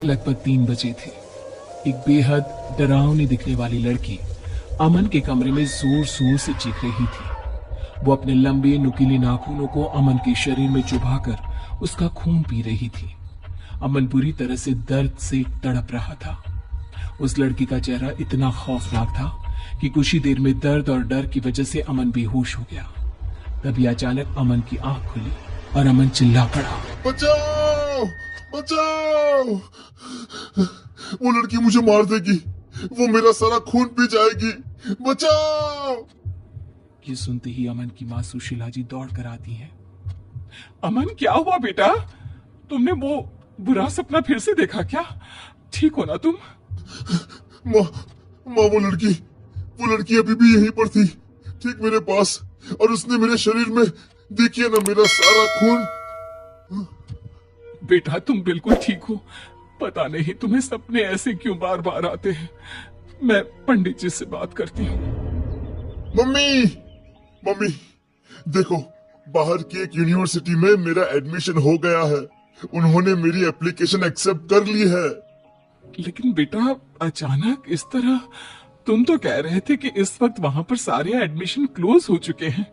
लगभग 3 बजे थे। एक बेहद डरावनी दिखने वाली लड़की अमन के कमरे में जोर जोर से चीख रही थी। वो अपने लंबे नुकीले नाखूनों को अमन के शरीर में चुभाकर उसका खून पी रही थी। अमन बुरी तरह से दर्द से तड़प रहा था। उस लड़की का चेहरा इतना खौफनाक था कि कुछ ही देर में दर्द और डर की वजह से अमन बेहोश हो गया। तभी अचानक अमन की आंख खुली और अमन चिल्ला पड़ा, बचाओ बचाओ, वो लड़की मुझे मार देगी, वो मेरा सारा खून पी जाएगी, बचाओ। ये सुनते ही अमन की मां सुशीला जी दौड़ कर आती है। अमन, क्या हुआ बेटा? तुमने वो बुरा सपना फिर से देखा क्या? ठीक हो ना तुम? माँ वो लड़की अभी भी यहीं पर थी, ठीक मेरे पास, और उसने मेरे शरीर में, देखिए ना, मेरा सारा खून। बेटा तुम बिल्कुल ठीक हो। पता नहीं तुम्हें सपने ऐसे क्यों बार बार आते हैं। मैं पंडित जी से बात करती हूँ। मम्मी देखो, बाहर की एक यूनिवर्सिटी में मेरा एडमिशन हो गया है। उन्होंने मेरी एप्लीकेशन एक्सेप्ट कर ली है। लेकिन बेटा अचानक इस तरह, तुम तो कह रहे थे कि इस वक्त वहाँ पर सारे एडमिशन क्लोज हो चुके हैं।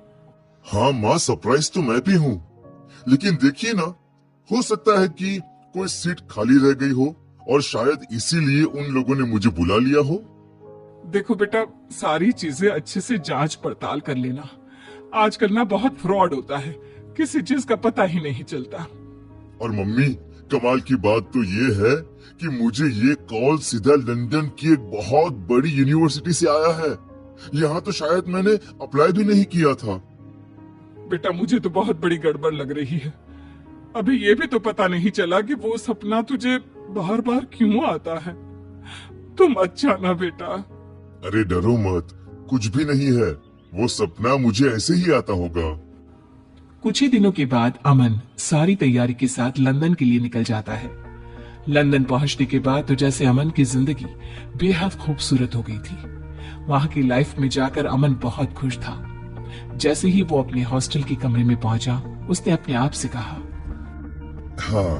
हाँ माँ, सरप्राइज तो मैं भी हूँ, लेकिन देखिए ना, हो सकता है कि कोई सीट खाली रह गई हो और शायद इसीलिए उन लोगों ने मुझे बुला लिया हो। देखो बेटा, सारी चीजें अच्छे से जांच पड़ताल कर लेना। आजकल ना बहुत फ्रॉड होता है, किसी चीज का पता ही नहीं चलता। और मम्मी, कमाल की बात तो ये है कि मुझे ये कॉल सीधा लंदन की एक बहुत बड़ी यूनिवर्सिटी से आया है। यहाँ तो शायद मैंने अप्लाई भी नहीं किया था। बेटा मुझे तो बहुत बड़ी गड़बड़ लग रही है। अभी ये भी तो पता नहीं चला कि वो सपना तुझे बार बार क्यों आता है। तुम अच्छा ना बेटा। अरे डरो मत, कुछ भी नहीं है, वो सपना मुझे ऐसे ही आता होगा। कुछ ही दिनों के बाद अमन सारी तैयारी के साथ लंदन के लिए निकल जाता है। लंदन पहुंचने के बाद तो जैसे अमन की जिंदगी बेहद खूबसूरत हो गई थी। वहां की लाइफ में जाकर अमन बहुत खुश था। जैसे ही वो अपने हॉस्टल के कमरे में पहुंचा, उसने अपने आप से कहा, हाँ,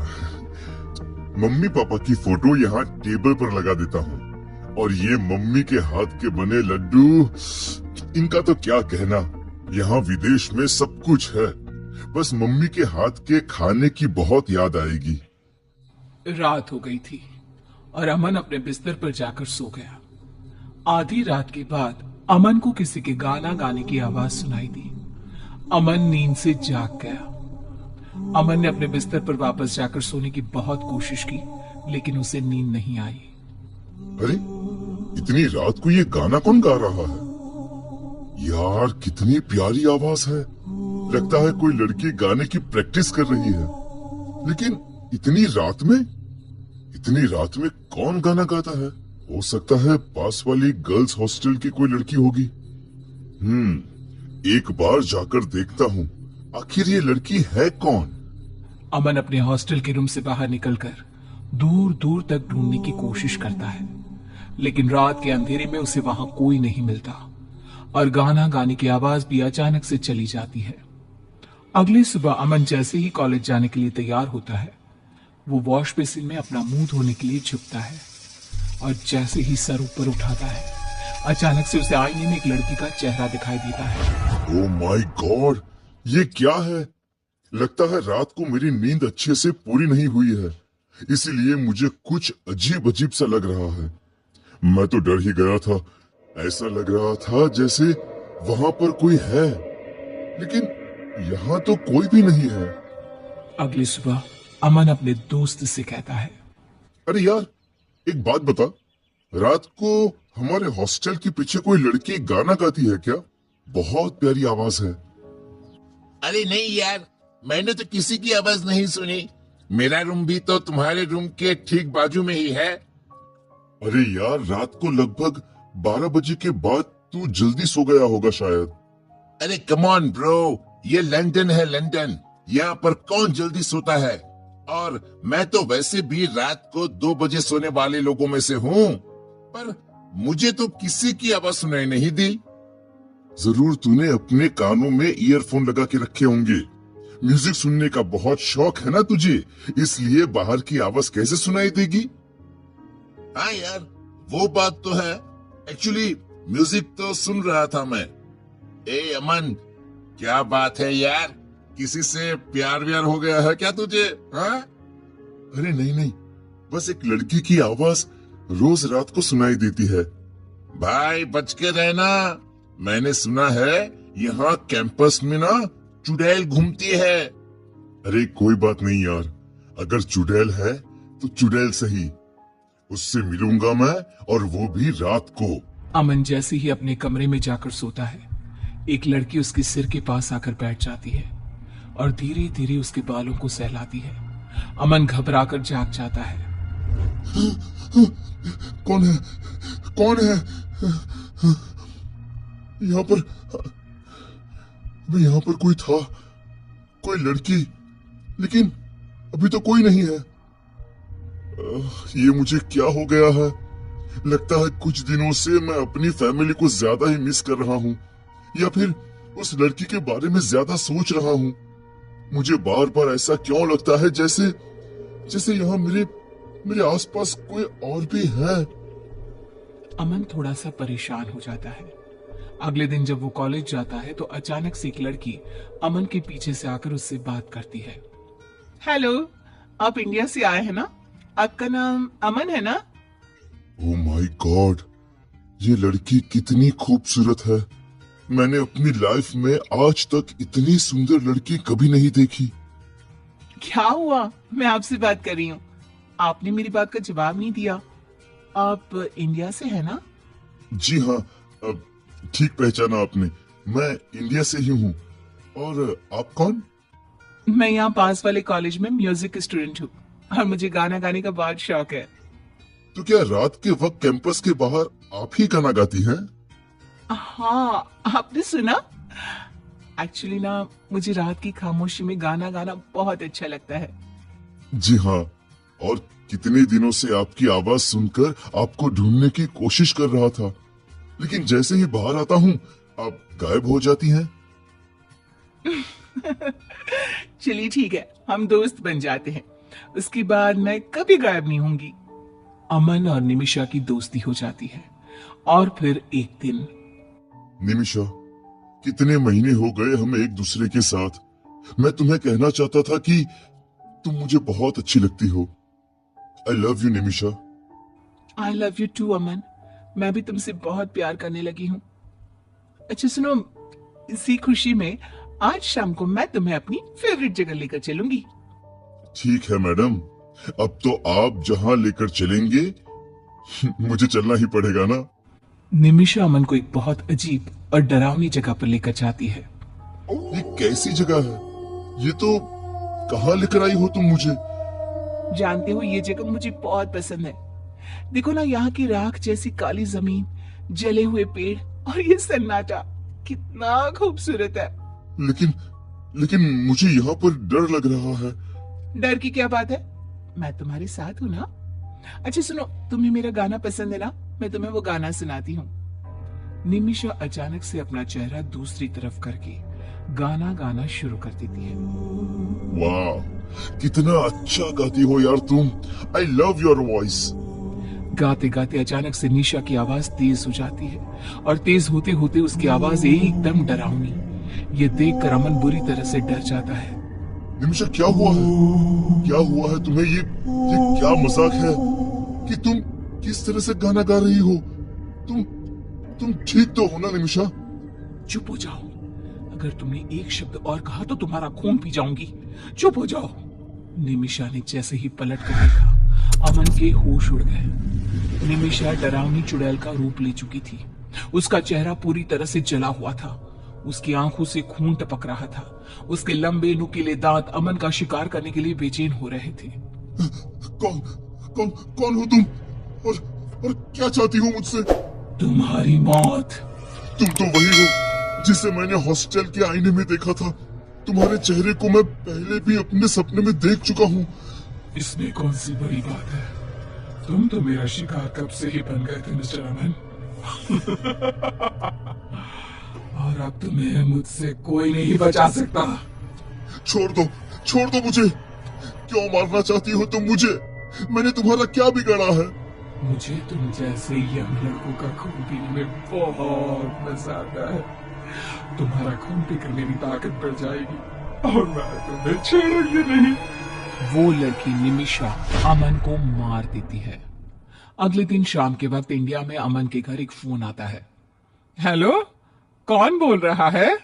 मम्मी पापा की फोटो यहाँ टेबल पर लगा देता हूँ, और ये मम्मी के हाथ के बने लड्डू, इनका तो क्या कहना। यहाँ विदेश में सब कुछ है, बस मम्मी के हाथ के खाने की बहुत याद आएगी। रात हो गई थी और अमन अपने बिस्तर पर जाकर सो गया। आधी रात के बाद अमन को किसी के गाना गाने की आवाज सुनाई दी। अमन नींद से जाग गया। अमन ने अपने बिस्तर पर वापस जाकर सोने की बहुत कोशिश की, लेकिन उसे नींद नहीं आई। अरे, इतनी रात को ये गाना कौन गा रहा है? यार, कितनी प्यारी आवाज है। लगता है कोई लड़की गाने की प्रैक्टिस कर रही है। लेकिन इतनी रात में कौन गाना गाता है? हो सकता है पास वाली गर्ल्स हॉस्टल की कोई लड़की होगी। एक बार जाकर देखता हूँ, आखिर ये लड़की है कौन? अमन अपने हॉस्टल के रूम से बाहर निकलकर दूर दूर तक ढूंढने की कोशिश करता है, लेकिन रात के अंधेरे में उसे वहां कोई नहीं मिलता और गाना गाने की आवाज भी अचानक से चली जाती है। अगली सुबह अमन जैसे ही कॉलेज जाने के लिए तैयार होता है, वो वॉश बेसिन में अपना मुंह धोने के लिए झुकता है और जैसे ही सर ऊपर उठाता है, अचानक से उसे आईने में एक लड़की का चेहरा दिखाई देता है। ओह माय गॉड, ये क्या है? लगता है रात को मेरी नींद अच्छे से पूरी नहीं हुई है, इसीलिए मुझे कुछ अजीब अजीब सा लग रहा है। मैं तो डर ही गया था। ऐसा लग रहा था जैसे वहां पर कोई है, लेकिन यहाँ तो कोई भी नहीं है। अगली सुबह अमन अपने दोस्त से कहता है, अरे यार, एक बात बता, रात को हमारे हॉस्टल के पीछे कोई लड़की गाना गाती है क्या? बहुत प्यारी आवाज है। अरे नहीं यार, मैंने तो किसी की आवाज नहीं सुनी। मेरा रूम भी तो तुम्हारे रूम के ठीक बाजू में ही है। अरे यार, रात को लगभग 12 बजे के बाद तू जल्दी सो गया होगा शायद। अरे कम ऑन ब्रो, ये लंदन है, लंदन। यहाँ पर कौन जल्दी सोता है? और मैं तो वैसे भी रात को 2 बजे सोने वाले लोगों में से हूँ, पर मुझे तो किसी की आवाज सुनाई नहीं दी। जरूर तूने अपने कानों में ईयरफोन लगा के रखे होंगे। म्यूजिक सुनने का बहुत शौक है ना तुझे, इसलिए बाहर की आवाज कैसे सुनाई देगी? हाँ यार, वो बात तो है। एक्चुअली म्यूजिक तो सुन रहा था मैं। ए अमन, क्या बात है यार, किसी से प्यार व्यार हो गया है क्या तुझे? हाँ? अरे नहीं नहीं, बस एक लड़की की आवाज रोज रात को सुनाई देती है। भाई बच के रहना, मैंने सुना है यहाँ कैंपस में ना चुड़ैल घूमती है। अरे कोई बात नहीं यार, अगर चुड़ैल है तो चुड़ैल सही, उससे मिलूंगा मैं, और वो भी रात को। अमन जैसे ही अपने कमरे में जाकर सोता है, एक लड़की उसके सिर के पास आकर बैठ जाती है और धीरे धीरे उसके बालों को सहलाती है। अमन घबराकर जाग जाता है। कौन है? कौन है यहाँ पर? अबे यहाँ पर कोई था, कोई लड़की, लेकिन अभी तो कोई नहीं है। ये मुझे क्या हो गया है? लगता है कुछ दिनों से मैं अपनी फैमिली को ज्यादा ही मिस कर रहा हूँ, या फिर उस लड़की के बारे में ज्यादा सोच रहा हूँ। मुझे बार बार ऐसा क्यों लगता है जैसे जैसे यहाँ मेरे आसपास कोई और भी है। अमन थोड़ा सा परेशान हो जाता है। अगले दिन जब वो कॉलेज जाता है तो अचानक से एक लड़की अमन के पीछे से आकर उससे बात करती है। हेलो, आप इंडिया से आए हैं ना? आपका नाम अमन है ना? ओह माय गॉड, ये लड़की कितनी खूबसूरत है। मैंने अपनी लाइफ में आज तक इतनी सुंदर लड़की कभी नहीं देखी। क्या हुआ? मैं आपसे बात कर रही हूँ, आपने मेरी बात का जवाब नहीं दिया। आप इंडिया से है ना? जी हाँ, अब ठीक पहचाना आपने, मैं इंडिया से ही हूँ। और आप कौन? मैं यहाँ पास वाले कॉलेज में म्यूजिक स्टूडेंट हूँ और मुझे गाना गाने का बहुत शौक है। तो क्या रात के वक्त कैंपस के बाहर आप ही गाना गाती हैं? हाँ, आपने सुना? एक्चुअली ना, मुझे रात की खामोशी में गाना गाना बहुत अच्छा लगता है। जी हाँ, और कितने दिनों से आपकी आवाज सुनकर आपको ढूंढने की कोशिश कर रहा था, लेकिन जैसे ही बाहर आता हूँ आप गायब हो जाती हैं। चलिए ठीक है, हम दोस्त बन जाते हैं, उसके बाद मैं कभी गायब नहीं होंगी। अमन और निमिषा की दोस्ती हो जाती है और फिर एक दिन। निमिषा, कितने महीने हो गए हम एक दूसरे के साथ। मैं तुम्हें कहना चाहता था कि तुम मुझे बहुत अच्छी लगती हो। I love you Nimisha. I love you too Aman, मैं भी तुमसे बहुत प्यार करने लगी हूँ। अच्छा सुनो, इसी खुशी में आज शाम को मैं तुम्हें अपनी फेवरेट जगह लेकर चलूंगी। ठीक है मैडम, अब तो आप जहां लेकर चलेंगे मुझे चलना ही पड़ेगा ना। निमिषा अमन को एक बहुत अजीब और डरावनी जगह पर लेकर जाती है। ये कैसी जगह है? ये तो कहाँ लेकर आई हो तुम मुझे? जानते हो, ये जगह मुझे बहुत पसंद है। देखो ना, यहाँ की राख जैसी काली जमीन, जले हुए पेड़ और ये सन्नाटा कितना खूबसूरत है। लेकिन लेकिन मुझे यहाँ पर डर लग रहा है। डर की क्या बात है, मैं तुम्हारे साथ हूँ ना। अच्छा सुनो, तुम्हें मेरा गाना पसंद है ना? मैं तुम्हें वो गाना सुनाती हूँ। निमिषा अचानक से अपना चेहरा दूसरी तरफ करके गाना गाना शुरू कर देती है। वाह, कितना अच्छा गाती हो यार तुम। I love your voice. गाते गाते अचानक से निशा की आवाज तेज हो जाती है और तेज होते होते उसकी आवाज एकदम डरावनी। ये देखकर अमन बुरी तरह से डर जाता है। निमिषा, क्या हुआ है? क्या हुआ है तुम्हें? ये क्या मजाक है कि तुम किस तरह से गाना गा रही हो? तुम ठीक तो हो ना निमिषा? चुप हो जाओ, अगर तुमने एक शब्द और कहा तो तुम्हारा खून पी जाऊंगी। चुप हो जाओ। निमिषा ने जैसे ही पलट कर देखा, अमन के होश उड़ गए। निमिषा डरावनी चुड़ैल का रूप ले चुकी थी। उसका चेहरा पूरी तरह से जला हुआ था, उसकी आंखों से खून टपक रहा था, उसके लंबे नुकीले दांत अमन का शिकार करने के लिए बेचैन हो रहे थे। कौन कौन कौन हो तुम, और क्या चाहती हो मुझसे? तुम्हारी मौत। तुम तो वही हो जिसे मैंने हॉस्टल के आईने में देखा था। तुम्हारे चेहरे को मैं पहले भी अपने सपने में देख चुका हूँ। इसमें कौन सी बड़ी बात है, तुम तो मेरा शिकार कब से ही बन गए थे मिस्टर अमन। और अब तुम्हें मुझसे कोई नहीं बचा सकता। छोड़ दो मुझे। क्यों मारना चाहती हो तुम मुझे? मैंने तुम्हारा क्या बिगाड़ा है? मुझे तुम जैसे यंग लड़कों का खून पीने में बहुत मजा आता है। तुम्हारा खून पीकर मेरी ताकत बढ़ जाएगी और मैं तुम्हें छोड़ूंगी नहीं। वो लड़की निमिषा अमन को मार देती है। अगले दिन शाम के वक्त इंडिया में अमन के घर एक फोन आता है। हेलो, कौन बोल रहा है?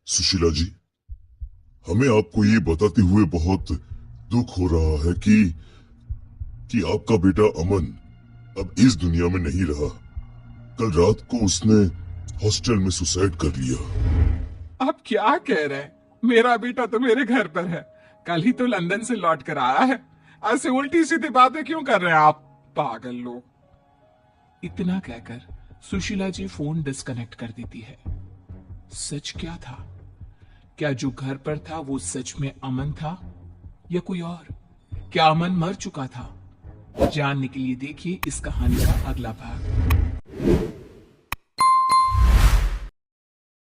सुशीला जी, हमें आपको ये बताते हुए बहुत दुख हो रहा है कि आपका बेटा अमन अब इस दुनिया में नहीं रहा। कल रात को उसने हॉस्टल में सुसाइड कर लिया। आप क्या कह रहे हैं? मेरा बेटा तो मेरे घर पर है, कल ही तो लंदन से लौट कर आया है। ऐसे उल्टी सीधी बातें क्यों कर रहे हैं आप पागल लोग? इतना कहकर सुशीला जी फोन डिस्कनेक्ट कर देती है। सच क्या था? क्या जो घर पर था वो सच में अमन था या कोई और? क्या अमन मर चुका था? जानने के लिए देखिए इस कहानी का अगला भाग।